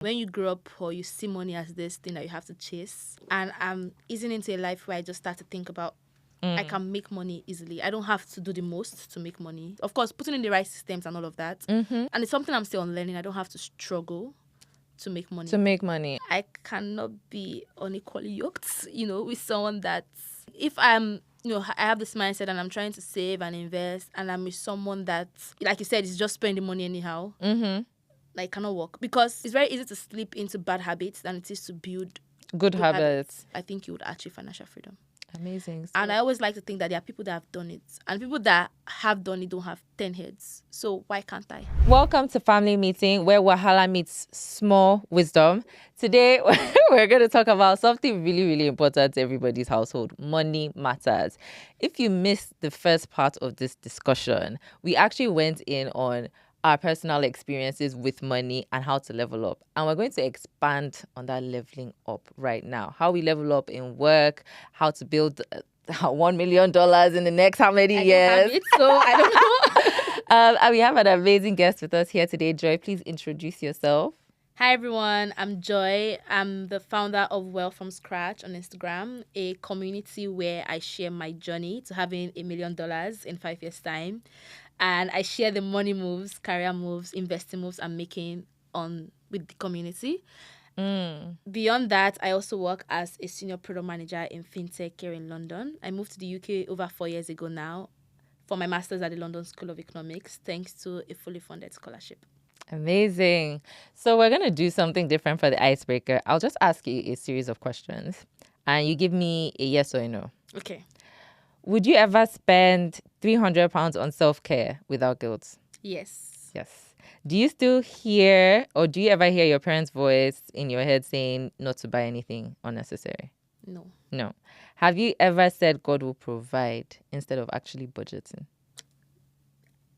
When you grow up or you see money as this thing that you have to chase, and I'm easing into a life where I just start to think about I can make money easily. I don't have to do the most to make money. Of course, putting in the right systems and all of that. And it's something I'm still learning. I don't have to struggle to make money. To make money. I cannot be unequally yoked, with someone that if I'm, I have this mindset and I'm trying to save and invest and I'm with someone that, like you said, is just spending money anyhow. Like, cannot work because it's very easy to slip into bad habits than it is to build Good habits. I think you would achieve financial freedom. Amazing. And I always like to think that there are people that have done it. And people that have done it don't have 10 heads. So why can't I? Welcome to Family Meeting, where Wahala meets small wisdom. Today, we're going to talk about something really, really important to everybody's household. Money matters. If you missed the first part of this discussion, we actually went in on our personal experiences with money and how to level up. And we're going to expand on that leveling up right now. How we level up in work, how to build $1 million in the next how many years? So I don't know. And we have an amazing guest with us here today. Joy, please introduce yourself. Hi, everyone. I'm Joy. I'm the founder of Wealth from Scratch on Instagram, a community where I share my journey to having $1 million in 5 years' time. And I share the money moves, career moves, investing moves I'm making with the community. Beyond that, I also work as a senior product manager in fintech here in London. I moved to the UK over 4 years ago now for my master's at the London School of Economics, thanks to a fully funded scholarship. Amazing. So we're going to do something different for the icebreaker. I'll just ask you a series of questions and you give me a yes or a no. Okay. Would you ever spend £300 on self-care without guilt? Yes. Yes. Do you still hear or do you ever hear your parents' voice in your head saying not to buy anything unnecessary? No. No. Have you ever said God will provide instead of actually budgeting?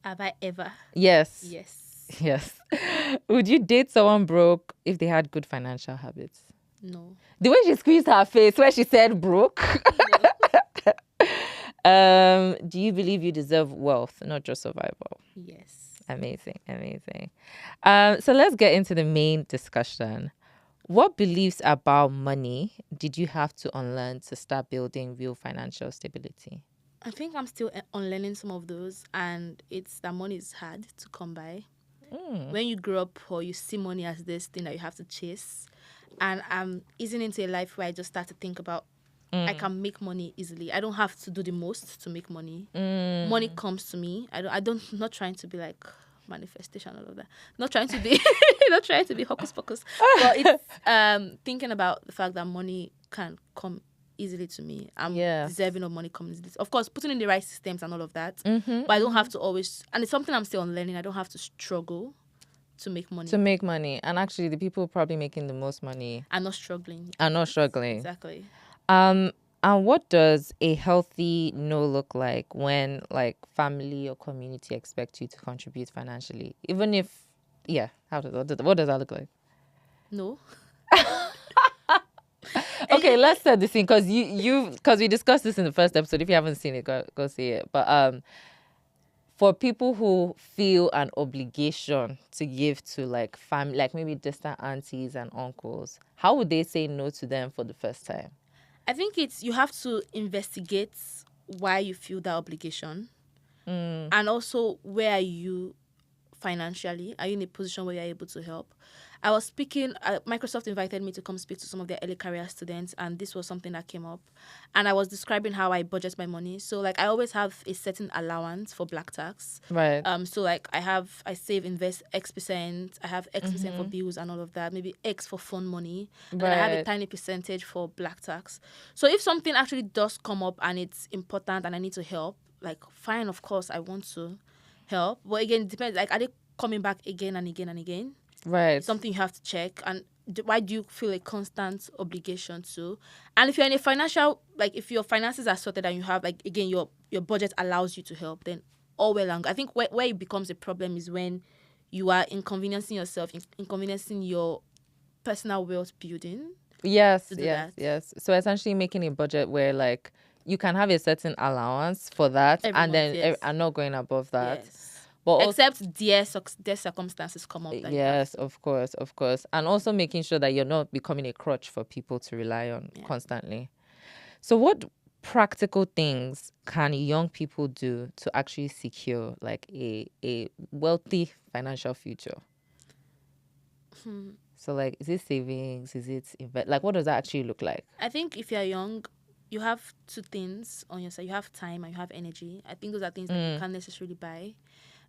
Have I ever? Yes. Yes. Yes. Would you date someone broke if they had good financial habits? No. The way she squeezed her face where she said broke. Do you believe you deserve wealth, not just survival? Yes. Amazing. So let's get into the main discussion. What beliefs about money did you have to unlearn to start building real financial stability? I think I'm still unlearning some of those, and it's that money is hard to come by. When you grow up or you see money as this thing that you have to chase, and I'm easing into a life where I just start to think about I can make money easily. I don't have to do the most to make money. Money comes to me. I'm not trying to be like manifestation, all of that. Not trying to be hocus pocus. But it's thinking about the fact that money can come easily to me. I'm deserving of money coming easily. Of course, putting in the right systems and all of that. But I don't have to always, and it's something I'm still learning. I don't have to struggle to make money. And actually, the people probably making the most money I'm not struggling. Exactly. And Exactly. what does a healthy no look like when like family or community expect you to contribute financially? Even if, what does that look like? No. Okay, let's set the scene because because we discussed this in the first episode. If you haven't seen it, go see it. But for people who feel an obligation to give to like family, like maybe distant aunties and uncles, how would they say no to them for the first time? I think you have to investigate why you feel that obligation. And also, where are you financially? Are you in a position where you're able to help? I was speaking, Microsoft invited me to come speak to some of their early career students, and this was something that came up. And I was describing how I budget my money. So, like, I always have a certain allowance for black tax. Right. So, like, I save, invest X%. I have X% for bills and all of that. Maybe X for fund money. And then I have a tiny percentage for black tax. So, if something actually does come up and it's important and I need to help, like, fine, of course, I want to help. But again, it depends. Like, are they coming back again and again and again? Right. It's something you have to check. And why do you feel a constant obligation to? And if you're in a financial, like, if your finances are sorted and you have, like, again, your budget allows you to help, then all well and good. I think where it becomes a problem is when you are inconveniencing yourself, inconveniencing your personal wealth building. Yes. That. So essentially making a budget where like you can have a certain allowance for that Every and month, then yes. I'm not going above that. Yes. But also, Except their circumstances come up that you have yes, to. of course, of course. And also making sure that you're not becoming a crutch for people to rely on Yeah. constantly. So what practical things can young people do to actually secure like a wealthy financial future? So like, is it savings? Is it like, what does that actually look like? I think if you're young, you have two things on your side. You have time and you have energy. I think those are things that you can't necessarily buy.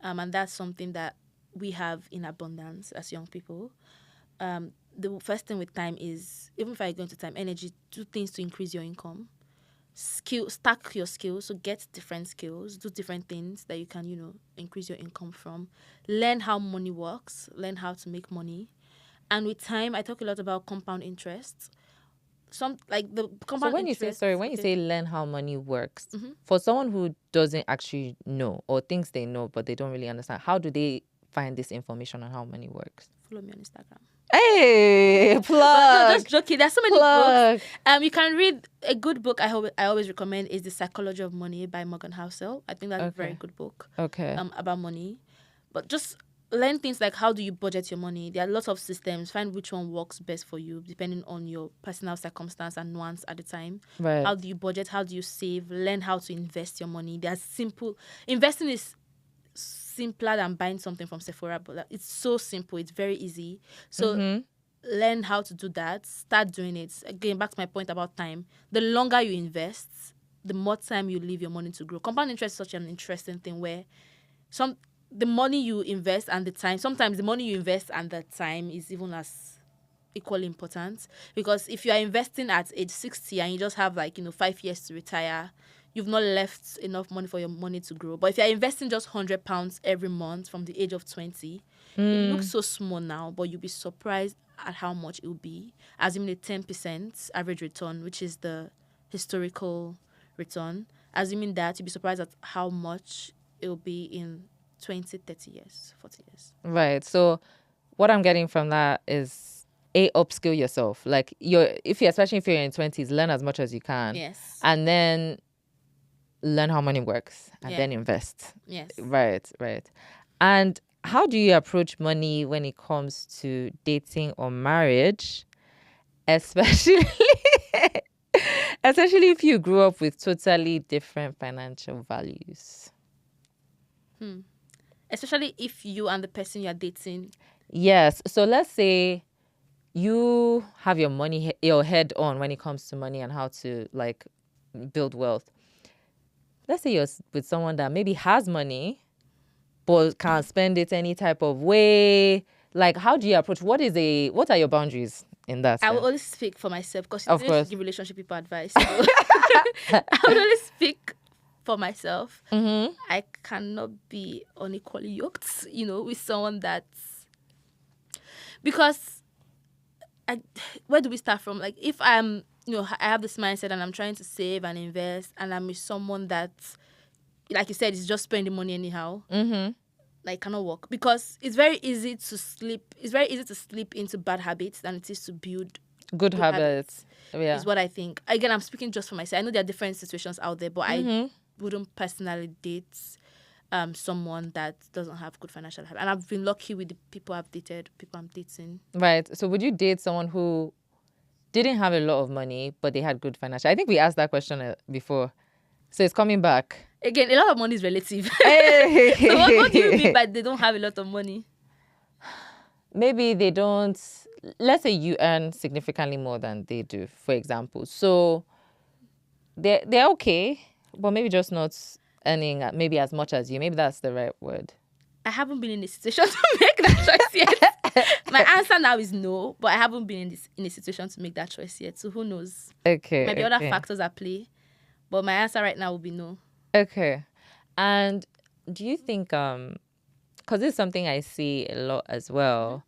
And that's something that we have in abundance as young people. The first thing with time is, even if I go into time, energy, do things to increase your income. Stack your skills, so get different skills, do different things that you can, increase your income from. Learn how money works, learn how to make money. And with time, I talk a lot about compound interest. Some like the So compound when you say, interest. sorry, when you Okay. say learn how money works, for someone who doesn't actually know or thinks they know but they don't really understand, how do they find this information on how money works? Follow me on Instagram. Hey, But no, plug. just joking. There's so many Plug. books. You can read a good book. I always recommend is The Psychology of Money by Morgan Housel. I think that's a very Okay. good book. Okay. About money, but just learn things like how do you budget your money. There are lots of systems. Find which one works best for you depending on your personal circumstance and nuance at the time. Right. How do you budget? How do you save? Learn how to invest your money. There's simple investing is simpler than buying something from Sephora, but it's so simple. It's very easy. So learn how to do that. Start doing it. Again, back to my point about time. The longer you invest, the more time you leave your money to grow. Compound interest is such an interesting thing where the money you invest and the time, sometimes the money you invest and the time is even as equally important. Because if you are investing at age 60 and you just have 5 years to retire, you've not left enough money for your money to grow. But if you're investing just £100 every month from the age of 20, it looks so small now, but you'll be surprised at how much it will be, assuming a 10% average return, which is the historical return. Assuming that, you'll be surprised at how much it will be in 20, 30 years, 40 years. Right. So what I'm getting from that is upskill yourself. Like especially if you're in 20s, learn as much as you can. Yes. And then learn how money works and Yeah. then invest. Yes. Right. And how do you approach money when it comes to dating or marriage? Especially especially if you grew up with totally different financial values. Especially if you and the person you're dating. Yes. So let's say you have your head on when it comes to money and how to like build wealth. Let's say you're with someone that maybe has money but can't spend it any type of way. Like, how do you approach? What are your boundaries in that I will sense? only speak for myself because Of you need to course. give relationship people advice. So I will only speak for myself. I cannot be unequally yoked, with someone that's because where do we start from? Like if I'm, I have this mindset and I'm trying to save and invest, and I'm with someone that, like you said, is just spending money anyhow. Like cannot work because it's very easy to slip. It's very easy to slip into bad habits than it is to build Good habits. Yeah. is what I think. Again, I'm speaking just for myself. I know there are different situations out there, but I wouldn't personally date someone that doesn't have good financial habits. And I've been lucky with the people I've dated, people I'm dating. Right. So would you date someone who didn't have a lot of money, but they had good financial? I think we asked that question before. So it's coming back. Again, a lot of money is relative. Hey. So what do you mean by they don't have a lot of money? Maybe they don't. Let's say you earn significantly more than they do, for example. So they're okay, but maybe just not earning maybe as much as you. Maybe that's the right word. I haven't been in a situation to make that choice yet. My answer now is no, but I haven't been in a situation to make that choice yet. So who knows? Okay. Maybe other factors at play, but my answer right now will be no. Okay. And do you think because this is something I see a lot as well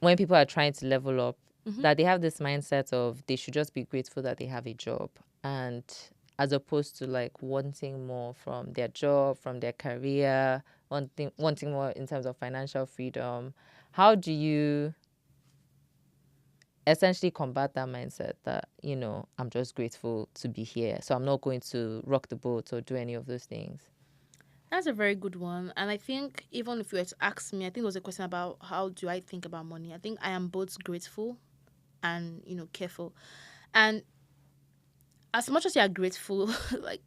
when people are trying to level up, that they have this mindset of they should just be grateful that they have a job, and as opposed to like wanting more from their job, from their career, wanting more in terms of financial freedom. How do you essentially combat that mindset that, I'm just grateful to be here, so I'm not going to rock the boat or do any of those things? That's a very good one. And I think even if you were to ask me, I think it was a question about how do I think about money. I think I am both grateful and, careful. And as much as you are grateful, like,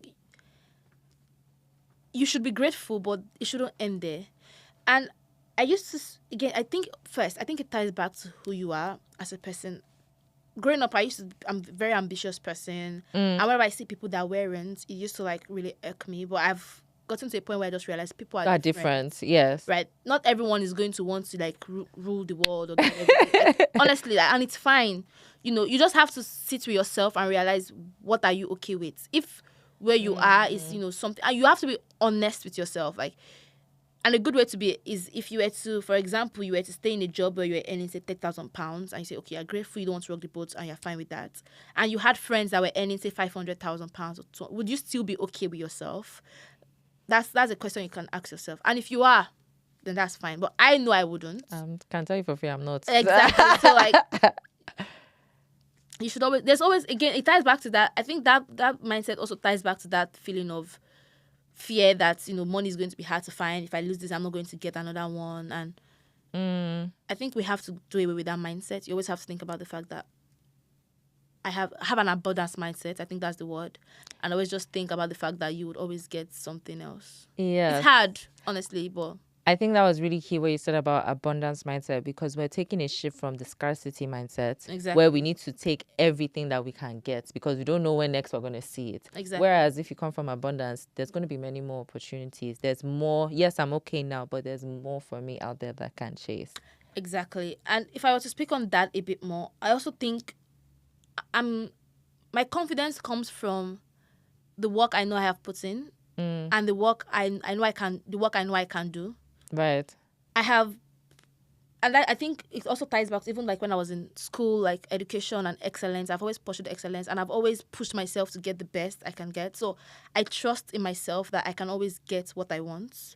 you should be grateful, but it shouldn't end there. And I used to, again, I think first, I think it ties back to who you are as a person. Growing up, I'm a very ambitious person. And whenever I see people that weren't, it used to like really irk me. But I've gotten to a point where I just realized people are different. Yes. Right? Not everyone is going to want to like rule the world or do everything. Like, honestly, like, and it's fine. You just have to sit with yourself and realize what are you okay with. If where you are is, something, and you have to be honest with yourself. Like, and a good way to be is if you were to, for example, you were to stay in a job where you were earning, say, £30,000, and you say, okay, you're grateful, you don't want to rock the boat, and you're fine with that. And you had friends that were earning, say, £500,000 or so, would you still be okay with yourself? That's a question you can ask yourself. And if you are, then that's fine. But I know I wouldn't. Can tell you for free, I'm not. Exactly. So like, you should always. There's always, again, it ties back to that. I think that mindset also ties back to that feeling of fear that money is going to be hard to find. If I lose this, I'm not going to get another one. And I think we have to do away with that mindset. You always have to think about the fact that I have an abundance mindset. I think that's the word. And always just think about the fact that you would always get something else. Yeah. It's hard, honestly, but I think that was really key what you said about abundance mindset, because we're taking a shift from the scarcity mindset, exactly, where we need to take everything that we can get because we don't know when next we're going to see it. Exactly. Whereas if you come from abundance, there's going to be many more opportunities. There's more. Yes, I'm okay now, but there's more for me out there that I can chase. Exactly. And if I were to speak on that a bit more, I also think my confidence comes from the work I know I have put in, and the work I know I can do. Right. I have, and I think it also ties back to even like when I was in school, like education and excellence. I've always pursued excellence, and I've always pushed myself to get the best I can get. So I trust in myself that I can always get what I want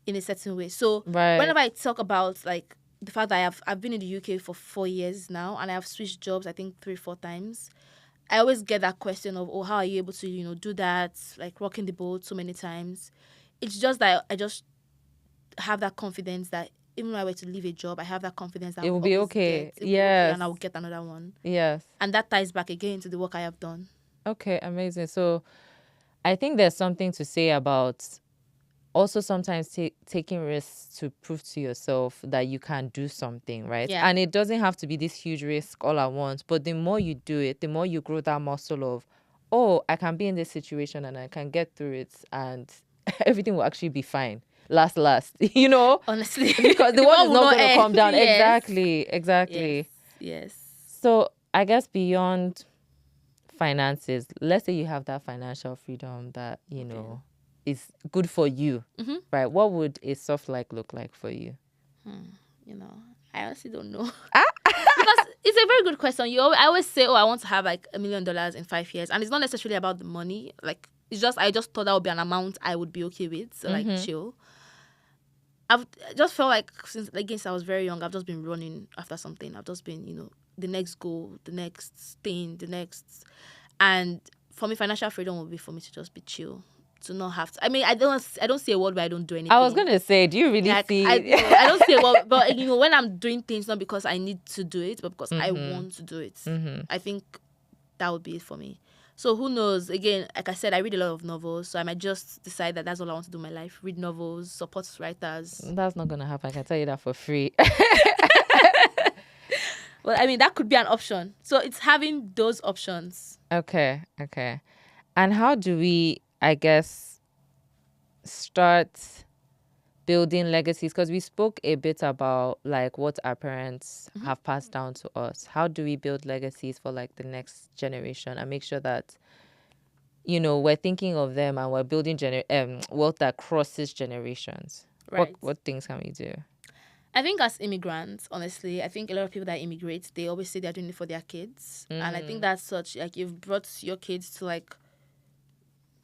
in a certain way. So whenever I talk about like the fact that I've been in the UK for 4 years now, and I have switched jobs, I think 3-4 times. I always get that question of, oh, how are you able to, do that, like rocking the boat so many times? It's just that I just have that confidence that even if I were to leave a job, I have that confidence that it will be okay. Yes. And I'll get another one. Yes. And that ties back again to the work I have done. Okay, amazing. So I think there's something to say about also sometimes taking risks to prove to yourself that you can do something, right? Yeah. And it doesn't have to be this huge risk all at once, but the more you do it, the more you grow that muscle of, oh, I can be in this situation and I can get through it and everything will actually be fine. Last, honestly, because the world is not going to come down. Yes. Exactly. Yes. So I guess beyond finances, let's say you have that financial freedom that is good for you, right? What would a soft life look like for you? I honestly don't know. Because it's a very good question. I always say, I want to have like $1 million in 5 years, and it's not necessarily about the money. Like, it's just I just thought that would be an amount I would be okay with. So like chill. I've just felt like since I was very young, I've just been running after something. I've just been, the next goal, the next thing, the next. And for me, financial freedom would be for me to just be chill, to not have to. I mean, I don't see a world where I don't do anything. I was gonna say, do you really see? I don't see a world, but when I'm doing things not because I need to do it, but because I want to do it. I think that would be it for me. So who knows? Again, like I said, I read a lot of novels, so I might just decide that that's all I want to do in my life. Read novels, support writers. That's not going to happen. I can tell you that for free. Well, I mean, that could be an option. So it's having those options. Okay. And how do we, I guess, start building legacies? Because we spoke a bit about like what our parents have passed down to us. How do we build legacies for like the next generation and make sure that we're thinking of them and we're building wealth that crosses generations? Right. What things can we do? I think as immigrants, honestly, I think a lot of people that immigrate, they always say they're doing it for their kids. And I think that's such, like, you've brought your kids to like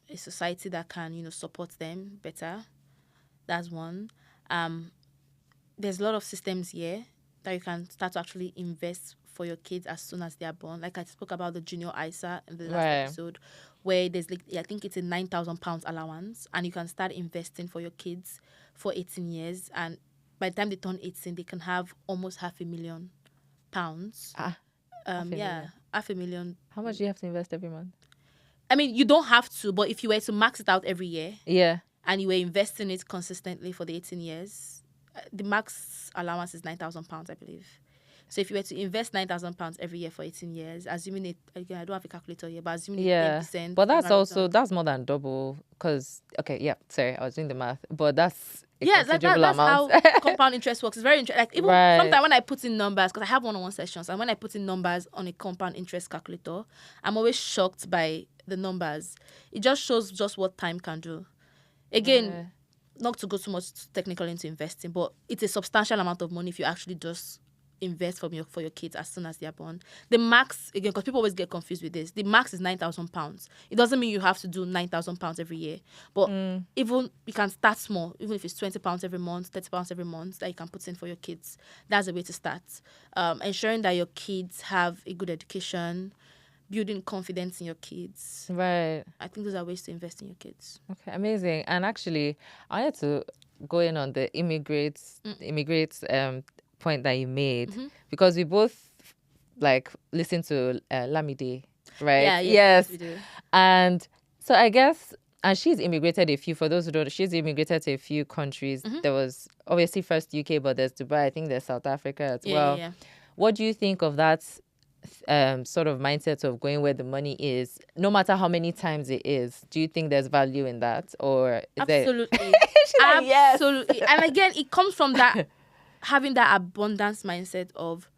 a society that can, support them better. That's one. There's a lot of systems here that you can start to actually invest for your kids as soon as they are born. Like I spoke about the junior ISA in the last episode, where there's like, I think it's a £9,000 allowance, and you can start investing for your kids for 18 years. And by the time they turn 18, they can have almost £500,000. £500,000. £500,000. How much do you have to invest every month? I mean, you don't have to, but if you were to max it out every year, Yeah. and you were investing it consistently for the 18 years, the max allowance is £9,000, I believe. So if you were to invest £9,000 every year for 18 years, assuming it, again, I don't have a calculator here, but assuming 10%. But that's more than double, because, okay, sorry, I was doing the math, but that's a considerable that's amount. how compound interest works. It's very interesting. Like, even sometimes when I put in numbers, because I have one-on-one sessions, and when I put in numbers on a compound interest calculator, I'm always shocked by the numbers. It just shows just what time can do. Again, not to go too much technical into investing, but it's a substantial amount of money if you actually just invest for your kids as soon as they are born. The max, again, because people always get confused with this, the max is £9,000. It doesn't mean you have to do £9,000 every year, but even you can start small, even if it's £20 every month, £30 every month that you can put in for your kids. That's a way to start. Ensuring that your kids have a good education, building confidence in your kids. Right. I think those are ways to invest in your kids. Okay, amazing. And actually, I had to go in on the immigrates point that you made, because we both like listen to Lamide, right? Yeah, yes, we do. And so I guess, and she's immigrated a few. For those who don't, she's immigrated to a few countries. There was obviously first UK, but there's Dubai. I think there's South Africa as well. Yeah. What do you think of that sort of mindset of going where the money is, no matter how many times it is? Do you think there's value in that, or is absolutely, yes. absolutely? And again, it comes from that having that abundance mindset of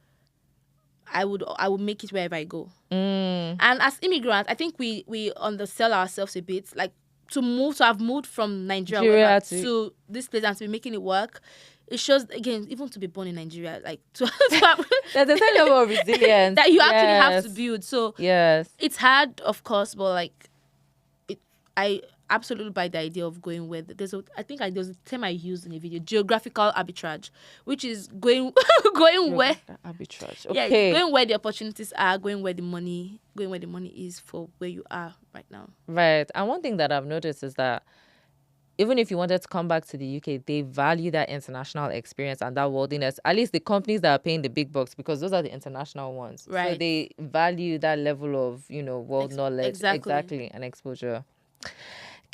I would make it wherever I go. And as immigrants, I think we undersell ourselves a bit. Like to have moved from Nigeria to this place and to be making it work. It shows, again, even to be born in Nigeria, like to have there's a certain level of resilience that you actually have to build. So it's hard, of course, but like I absolutely buy the idea of going where there's a term I used in a video, geographical arbitrage, which is going where arbitrage. Okay. Yeah, going where the opportunities are, going where the money is for where you are right now. Right. And one thing that I've noticed is that even if you wanted to come back to the UK, they value that international experience and that worldliness. At least the companies that are paying the big bucks, because those are the international ones. Right. So they value that level of, world knowledge. Exactly. And exposure.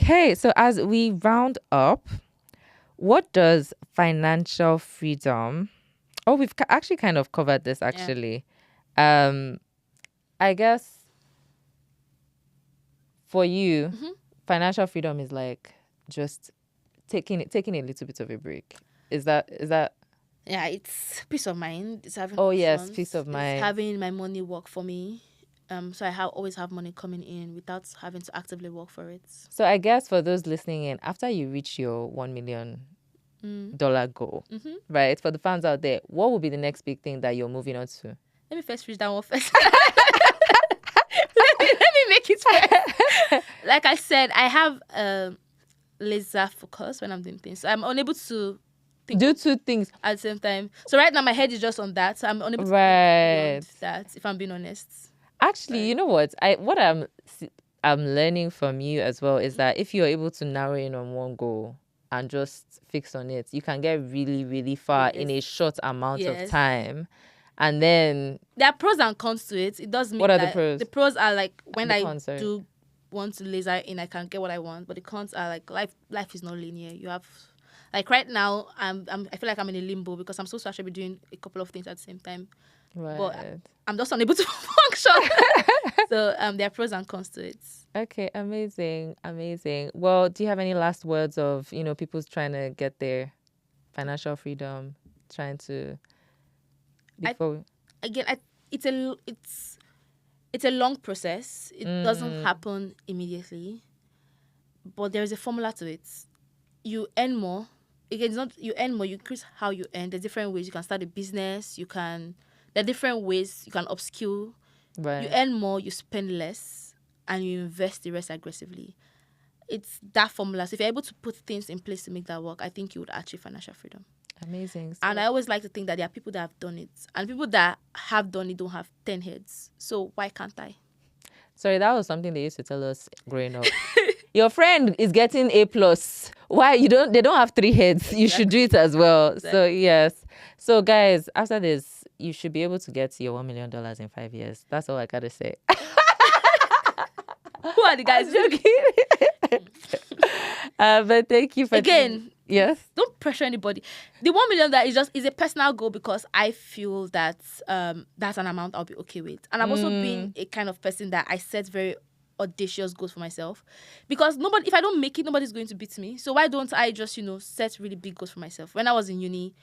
Okay, so as we round up, what does financial freedom... Oh, we've actually kind of covered this, actually. Yeah. I guess for you, financial freedom is like just taking a little bit of a break. Is that? Yeah, it's peace of mind. It's having peace of mind. It's having my money work for me. So I always have money coming in without having to actively work for it. So I guess for those listening in, after you reach your $1 million goal, right? For the fans out there, what would be the next big thing that you're moving on to? Let me first reach that one first. let me make it first. Like I said, I have laser focus when I'm doing things. So I'm unable to do two things at the same time. So right now my head is just on that. So I'm unable to think beyond that, if I'm being honest. Actually, you know what? I'm learning from you as well is that if you're able to narrow in on one goal and just fix on it, you can get really, really far in a short amount of time. And then there are pros and cons to it. It does mean what are the pros? The pros are like when I do want to laser in, I can get what I want. But the cons are like life is not linear. You have like right now, I feel like I'm in a limbo because I'm supposed to actually be doing a couple of things at the same time. Right. But I'm just unable to function. So there are pros and cons to it. Okay, amazing. Well, do you have any last words of people trying to get their financial freedom, trying to? It's a long process. It doesn't happen immediately, but there is a formula to it. You earn more. Again, it's not you earn more. You increase how you earn. There's different ways you can start a business. There are different ways you can upskill. Right. You earn more, you spend less, and you invest the rest aggressively. It's that formula. So if you're able to put things in place to make that work, I think you would achieve financial freedom. Amazing. And I always like to think that there are people that have done it, and people that have done it don't have 10 heads. So why can't I? Sorry, that was something they used to tell us growing up. Your friend is getting A+. Why you don't? They don't have 3 heads. You should do it as well. So yes. So guys, after this, you should be able to get to your $1 million in 5 years. That's all I gotta say. Who are the guys? Joking. But thank you for Again. Yes. Don't pressure anybody. The 1 million that is a personal goal, because I feel that that's an amount I'll be okay with. And I've also been a kind of person that I set very audacious goals for myself, because if I don't make it, nobody's going to beat me. So why don't I just set really big goals for myself? When I was in uni,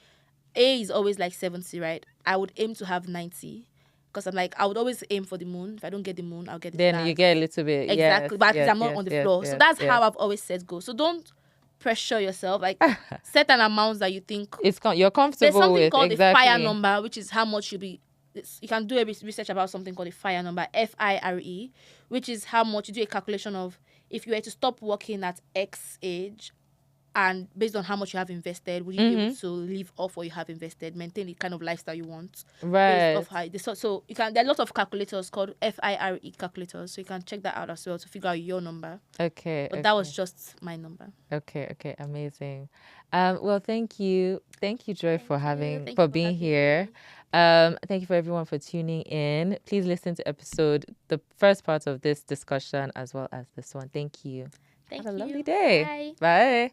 A is always like 70, right? I would aim to have 90, because I'm like, I would always aim for the moon. If I don't get the moon, I'll get the Then stars. you get a little bit. Exactly. Yes, But yes, I'm not yes, on the yes, floor. yes, So that's yes. how I've always set goals. So don't pressure yourself. Like, set an amount that you think you're comfortable there's something with. called Exactly. the FIRE number, which is how much you can do a research about something called the FIRE number, FIRE, which is how much you do a calculation of if you were to stop working at X age, and based on how much you have invested, would you be able to live off what you have invested, maintain the kind of lifestyle you want? Right. Based off so you can. There are a lot of calculators called FIRE calculators, so you can check that out as well to figure out your number. Okay. But that was just my number. Okay. Amazing. Well, thank you, Joy, Thank for you being having here. me. Thank you for everyone for tuning in. Please listen to the first part of this discussion as well as this one. Thank you. Thank Have a you. lovely day. Bye. Bye.